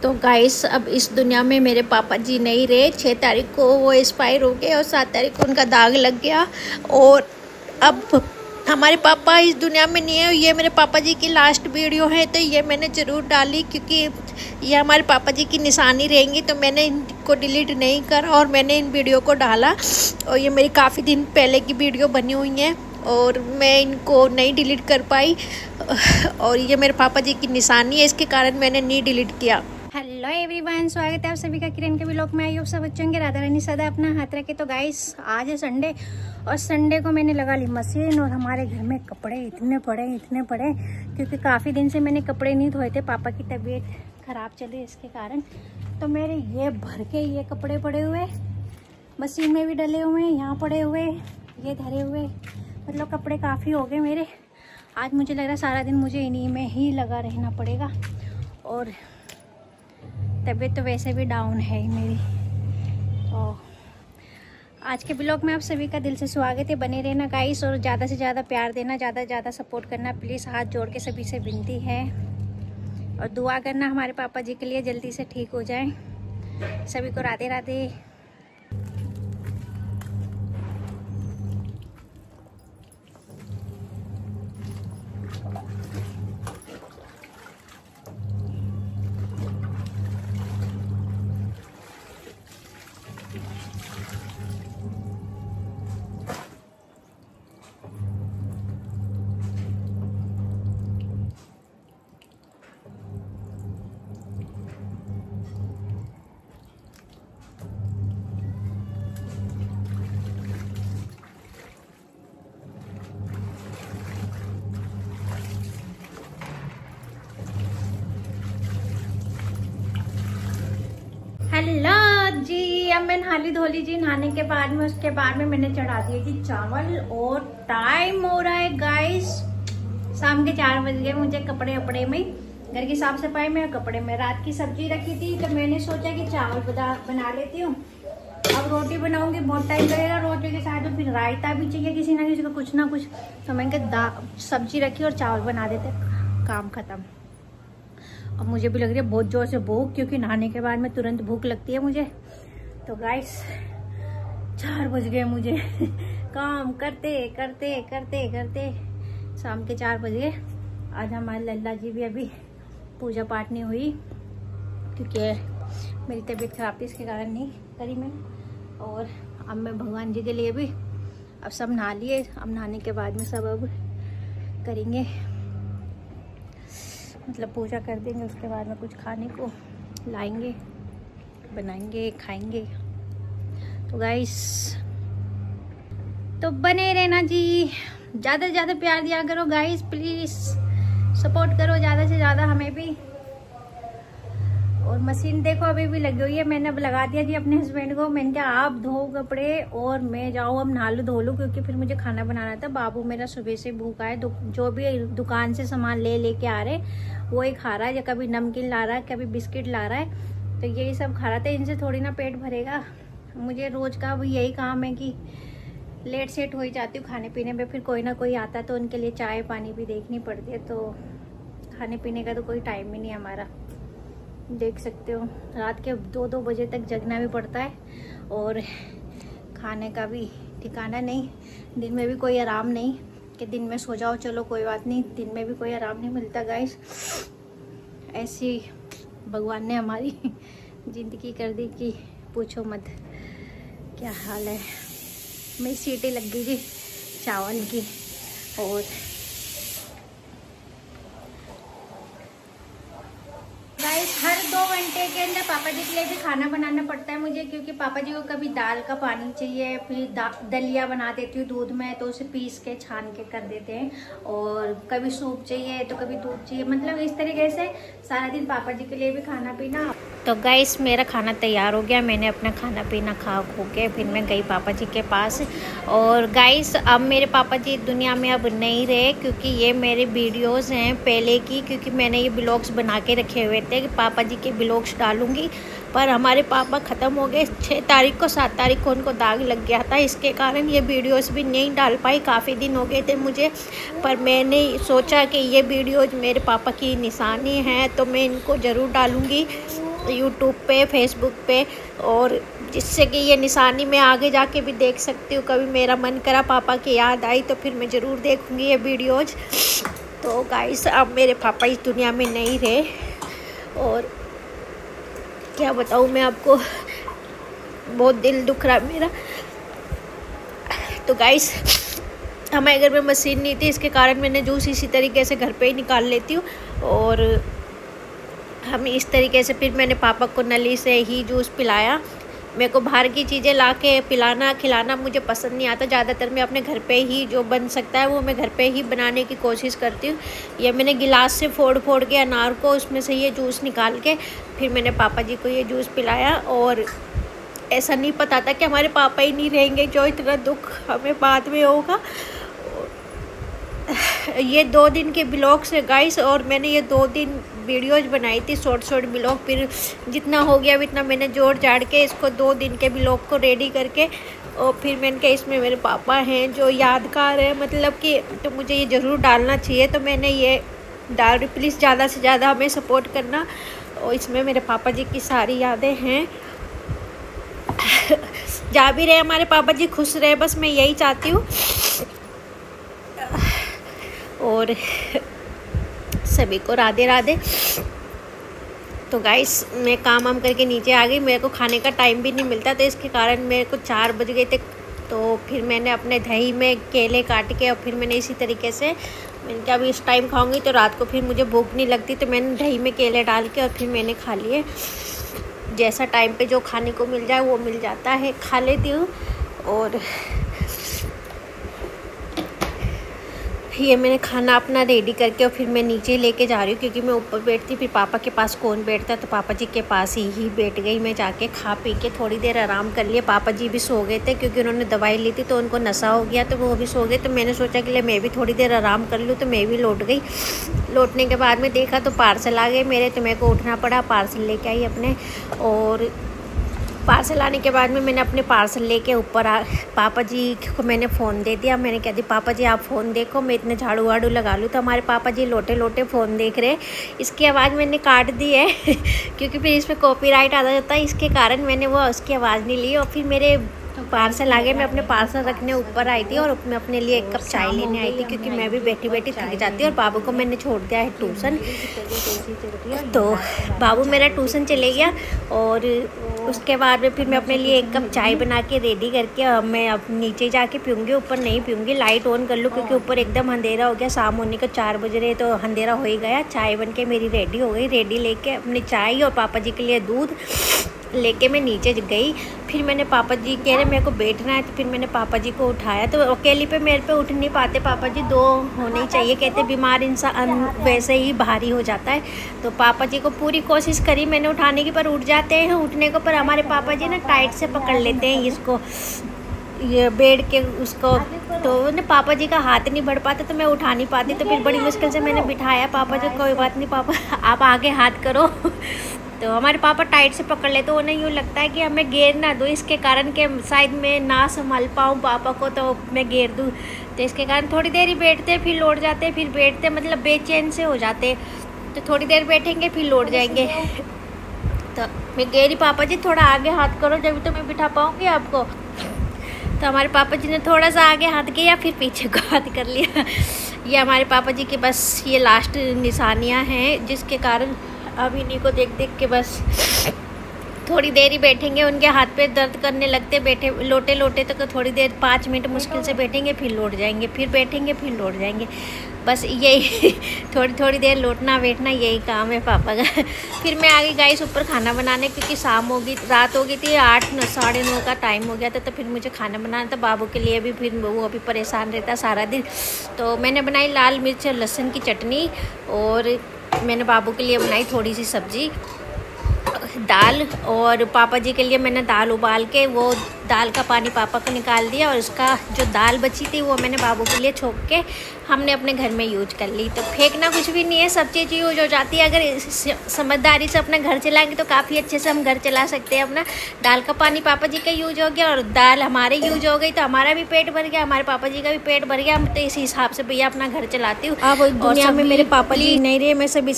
तो गाइस अब इस दुनिया में मेरे पापा जी नहीं रहे। 6 तारीख को वो एक्सपायर हो गए और 7 तारीख को उनका दाग लग गया और अब हमारे पापा इस दुनिया में नहीं है। ये मेरे पापा जी की लास्ट वीडियो है तो ये मैंने ज़रूर डाली क्योंकि ये हमारे पापा जी की निशानी रहेंगी, तो मैंने इनको डिलीट नहीं करा और मैंने इन वीडियो को डाला। और ये मेरी काफ़ी दिन पहले की वीडियो बनी हुई है और मैं इनको नहीं डिलीट कर पाई और ये मेरे पापा जी की निशानी है, इसके कारण मैंने नहीं डिलीट किया। हेलो एवरीवन, स्वागत है आप सभी का किरण के व्लॉग में। आई सब बच्चों के राधा रानी सदा अपना हाथ रखे। तो गाइस आज है संडे और संडे को मैंने लगा ली मशीन और हमारे घर में कपड़े इतने पड़े क्योंकि काफ़ी दिन से मैंने कपड़े नहीं धोए थे। पापा की तबीयत ख़राब चल रही है इसके कारण। तो मेरे ये भर के ये कपड़े पड़े हुए, मशीन में भी डले हुए हैं, यहाँ पड़े हुए, ये धरे हुए, मतलब कपड़े काफ़ी हो गए मेरे। आज मुझे लग रहा है सारा दिन मुझे इन्हीं में ही लगा रहना पड़ेगा और तबीयत तो वैसे भी डाउन है ही मेरी। तो आज के ब्लॉग में आप सभी का दिल से स्वागत है। बने रहना गाइस और ज़्यादा से ज़्यादा प्यार देना, ज़्यादा से ज़्यादा सपोर्ट करना प्लीज़। हाथ जोड़ के सभी से विनती है और दुआ करना हमारे पापा जी के लिए जल्दी से ठीक हो जाएं। सभी को राधे राधे। हेलो जी, अब मैं नहा ली धोली जी। नहाने के बाद में उसके बाद में मैंने चढ़ा दिए जी चावल और टाइम हो रहा है गाइस शाम के 4 बज गए। मुझे कपड़े वपड़े में घर की साफ सफाई में कपड़े में रात की सब्जी रखी थी तो मैंने सोचा कि चावल बना लेती हूँ। अब रोटी बनाऊंगी, बहुत टाइम लगेगा रोटी के साथ, तो फिर रायता भी चाहिए किसी ना किसी को कुछ ना कुछ। तो मैंने सब्जी रखी और चावल बना देते, काम खत्म। अब मुझे भी लग रही है बहुत जोर से भूख, क्योंकि नहाने के बाद में तुरंत भूख लगती है मुझे। तो गाइस 4 बज गए मुझे काम करते करते करते करते शाम के 4 बज गए। आज हमारे लल्ला जी भी अभी पूजा पाठ नहीं हुई क्योंकि मेरी तबीयत खराब थी, इसके कारण नहीं करी मैंने। और अब मैं भगवान जी के लिए भी अब सब नहा लिए, अब नहाने के बाद में सब अब करेंगे, मतलब पूजा कर देंगे। उसके बाद में कुछ खाने को लाएंगे, बनाएंगे, खाएंगे। तो गाइस तो बने रहना जी, ज़्यादा से ज़्यादा प्यार दिया करो गाइस, प्लीज़ सपोर्ट करो ज़्यादा से ज़्यादा हमें भी। और मशीन देखो अभी भी लगी हुई है, मैंने अब लगा दिया जी अपने हस्बैंड को। मैंने कहा आप धो कपड़े और मैं जाऊँ अब नहा लूँ धो लूँ, क्योंकि फिर मुझे खाना बनाना था। बाबू मेरा सुबह से भूखा है, जो भी दुकान से सामान लेके आ रहे वो ही खा रहा है, या कभी नमकीन ला रहा है, कभी बिस्किट ला रहा है, तो यही सब खा रहा था। इनसे थोड़ी ना पेट भरेगा। मुझे रोज़ का भी यही काम है कि लेट सेट हो ही जाती हूँ खाने पीने में। फिर कोई ना कोई आता है तो उनके लिए चाय पानी भी देखनी पड़ती है, तो खाने पीने का तो कोई टाइम ही नहीं हमारा। देख सकते हो रात के 2-2 बजे तक जगना भी पड़ता है और खाने का भी ठिकाना नहीं। दिन में भी कोई आराम नहीं कि दिन में सो जाओ, चलो कोई बात नहीं, दिन में भी कोई आराम नहीं मिलता गाइस। ऐसी भगवान ने हमारी ज़िंदगी कर दी कि पूछो मत क्या हाल है। मेरी सीटी लग गई थी चावल की और हर 2 घंटे के अंदर पापा जी के लिए भी खाना बनाना पड़ता है मुझे, क्योंकि पापा जी को कभी दाल का पानी चाहिए, फिर दलिया बना देती हूँ दूध में, तो उसे पीस के छान के कर देते हैं। और कभी सूप चाहिए तो कभी दूध चाहिए, मतलब इस तरीके से सारा दिन पापा जी के लिए भी खाना पीना। तो गाइस मेरा खाना तैयार हो गया, मैंने अपना खाना पीना खा के फिर मैं गई पापा जी के पास। और गाइस अब मेरे पापा जी दुनिया में अब नहीं रहे, क्योंकि ये मेरे वीडियोस हैं पहले की, क्योंकि मैंने ये ब्लॉग्स बना के रखे हुए थे कि पापा जी के ब्लॉग्स डालूँगी। पर हमारे पापा ख़त्म हो गए 6 तारीख को, 7 तारीख को उनको दाग लग गया था, इसके कारण ये वीडियोस भी नहीं डाल पाई। काफ़ी दिन हो गए थे मुझे, पर मैंने सोचा कि ये वीडियोज मेरे पापा की निशानी है तो मैं इनको ज़रूर डालूँगी यूट्यूब पे, फेसबुक पे, और जिससे कि ये निशानी मैं आगे जाके भी देख सकती हूँ। कभी मेरा मन करा, पापा की याद आई तो फिर मैं ज़रूर देखूँगी ये वीडियोज़। तो गाइस अब मेरे पापा इस दुनिया में नहीं रहे, और क्या बताऊँ मैं आपको, बहुत दिल दुख रहा मेरा। तो गाइस हमारे घर में मशीन नहीं थी, इसके कारण मैंने जूस इसी तरीके से घर पे ही निकाल लेती हूँ। और हम इस तरीके से फिर मैंने पापा को नली से ही जूस पिलाया। मेरे को बाहर की चीज़ें ला के पिलाना खिलाना मुझे पसंद नहीं आता। ज़्यादातर मैं अपने घर पे ही जो बन सकता है वो मैं घर पे ही बनाने की कोशिश करती हूँ। ये मैंने गिलास से फोड़ के अनार को उसमें से ये जूस निकाल के फिर मैंने पापा जी को ये जूस पिलाया। और ऐसा नहीं पता था कि हमारे पापा ही नहीं रहेंगे, जो इतना दुख हमें बाद में होगा। ये 2 दिन के ब्लॉग्स है गाइस, और मैंने ये 2 दिन वीडियोज़ बनाई थी, शॉर्ट ब्लॉग। फिर जितना हो गया इतना मैंने जोड़ जाड़ के इसको 2 दिन के ब्लॉग को रेडी करके, और फिर मैंने कहा इसमें मेरे पापा हैं जो यादगार है, मतलब कि तो मुझे ये ज़रूर डालना चाहिए। तो मैंने ये डाल रही, प्लीज़ ज़्यादा से ज़्यादा हमें सपोर्ट करना। और इसमें मेरे पापा जी की सारी यादें हैं। जा भी रहे हमारे पापा जी, खुश रहे, बस मैं यही चाहती हूँ। और सभी को राधे राधे। तो गाइस मैं काम वाम करके नीचे आ गई, मेरे को खाने का टाइम भी नहीं मिलता, तो इसके कारण मेरे को 4 बज गए थे। तो फिर मैंने अपने दही में केले काट के और फिर मैंने इसी तरीके से मैंने कहा अभी इस टाइम खाऊंगी तो रात को फिर मुझे भूख नहीं लगती, तो मैंने दही में केले डाल के और फिर मैंने खा लिए। जैसा टाइम पे जो खाने को मिल जाए वो मिल जाता है, खा लेती हूँ। और ये मैंने खाना अपना रेडी करके और फिर मैं नीचे लेके जा रही हूँ, क्योंकि मैं ऊपर बैठती फिर पापा के पास कौन बैठता, तो पापा जी के पास ही बैठ गई। मैं जाके खा पी के थोड़ी देर आराम कर लिया। पापा जी भी सो गए थे क्योंकि उन्होंने दवाई ली थी तो उनको नशा हो गया, तो वो भी सो गए। तो मैंने सोचा कि मैं भी थोड़ी देर आराम कर लूँ, तो मैं भी लौट गई। लौटने के बाद में देखा तो पार्सल आ गए मेरे, तो मेरे को उठना पड़ा, पार्सल लेके आई अपने। और पार्सल आने के बाद में मैंने अपने पार्सल लेके ऊपर पापा जी को मैंने फ़ोन दे दिया। मैंने कह दी पापा जी आप फ़ोन देखो, मैं इतने झाड़ू वाड़ू लगा लूँ। तो हमारे पापा जी लोटे लोटे फ़ोन देख रहे। इसकी आवाज़ मैंने काट दी है क्योंकि फिर इसमें कॉपीराइट आ जाता है, इसके कारण मैंने वो उसकी आवाज़ नहीं ली। और फिर मेरे पार्सल आ गए, मैं अपने पार्सल रखने ऊपर आई थी और मैं अपने लिए 1 कप चाय लेने आई थी, क्योंकि मैं भी बैठी बैठी थक जाती हूँ। और बाबू को मैंने छोड़ दिया है ट्यूशन, तो बाबू मेरा ट्यूशन चले गया। और उसके बाद में फिर मैं अपने लिए 1 कप चाय बना के रेडी करके मैं अब नीचे जाके पीऊँगी, ऊपर नहीं पीऊँगी। लाइट ऑन कर लूँ क्योंकि ऊपर एकदम अंधेरा हो गया, शाम होने को 4 बज रहे, तो अंधेरा हो ही गया। चाय बन के मेरी रेडी हो गई। रेडी लेके अपनी चाय और पापा जी के लिए दूध लेके मैं नीचे गई। फिर मैंने पापा जी कह रहे मेरे को बैठना है, तो फिर मैंने पापा जी को उठाया। तो अकेली पे मेरे पे उठ नहीं पाते पापा जी, 2 होने ही चाहिए। कहते बीमार इंसान वैसे ही भारी हो जाता है। तो पापा जी को पूरी कोशिश करी मैंने उठाने की, पर उठ जाते हैं उठने को। पर हमारे पापा जी ना टाइट से पकड़ लेते हैं इसको, ये बेड के उसको, तो ना पापा जी का हाथ नहीं बढ़ पाता, तो मैं उठा नहीं पाती। तो फिर बड़ी मुश्किल से मैंने बिठाया। पापा जी कोई बात नहीं पापा आप आगे हाथ करो तो हमारे पापा टाइट से पकड़ ले, तो उन्हें यूँ लगता है कि हमें घेर ना दो, इसके कारण कि शायद मैं ना संभाल पाऊँ पापा को, तो मैं घेर दूँ। तो इसके कारण थोड़ी देर ही बैठते फिर लौट जाते, फिर बैठते मतलब बेचैन से हो जाते। तो थोड़ी देर बैठेंगे फिर लौट जाएंगे। तो मैं घेरी पापा जी थोड़ा आगे हाथ करो, जब तो मैं बिठा पाऊँगी आपको। तो हमारे पापा जी ने थोड़ा सा आगे हाथ किया, फिर पीछे को हाथ कर लिया। ये हमारे पापा जी की बस ये लास्ट निशानियाँ हैं, जिसके कारण अब इन्हीं को देख देख के बस थोड़ी देर ही बैठेंगे। उनके हाथ पे दर्द करने लगते बैठे लोटे लोटे तक, तो थोड़ी देर 5 मिनट मुश्किल से बैठेंगे, फिर लौट जाएंगे, फिर बैठेंगे, फिर लौट जाएंगे। बस यही थोड़ी देर लौटना बैठना यही काम है पापा का। फिर मैं आ गई गाइस ऊपर खाना बनाने, क्योंकि शाम हो गई, रात हो गई थी, 8 साढ़े 9 का टाइम हो गया था। तो फिर मुझे खाना बनाना था बाबू के लिए भी, फिर वो अभी परेशान रहता सारा दिन। तो मैंने बनाई लाल मिर्च और लहसुन की चटनी, और मैंने बाबू के लिए बनाई थोड़ी सी सब्जी। दाल, और पापा जी के लिए मैंने दाल उबाल के वो दाल का पानी पापा को निकाल दिया, और उसका जो दाल बची थी वो मैंने बाबू के लिए छोंक के हमने अपने घर में यूज कर ली। तो फेंकना कुछ भी नहीं है, सब चीज़ यूज हो जाती है। अगर समझदारी से अपना घर चलाएंगे तो काफ़ी अच्छे से हम घर चला सकते हैं अपना। दाल का पानी पापा जी का यूज हो गया और दाल हमारे यूज हो गई, तो हमारा भी पेट भर गया, हमारे पापा जी का भी पेट भर गया। हम तो इसी हिसाब से भैया अपना घर चलाती हूँ। अब दुनिया में मेरे पापा जी नहीं रहे, मैं सभी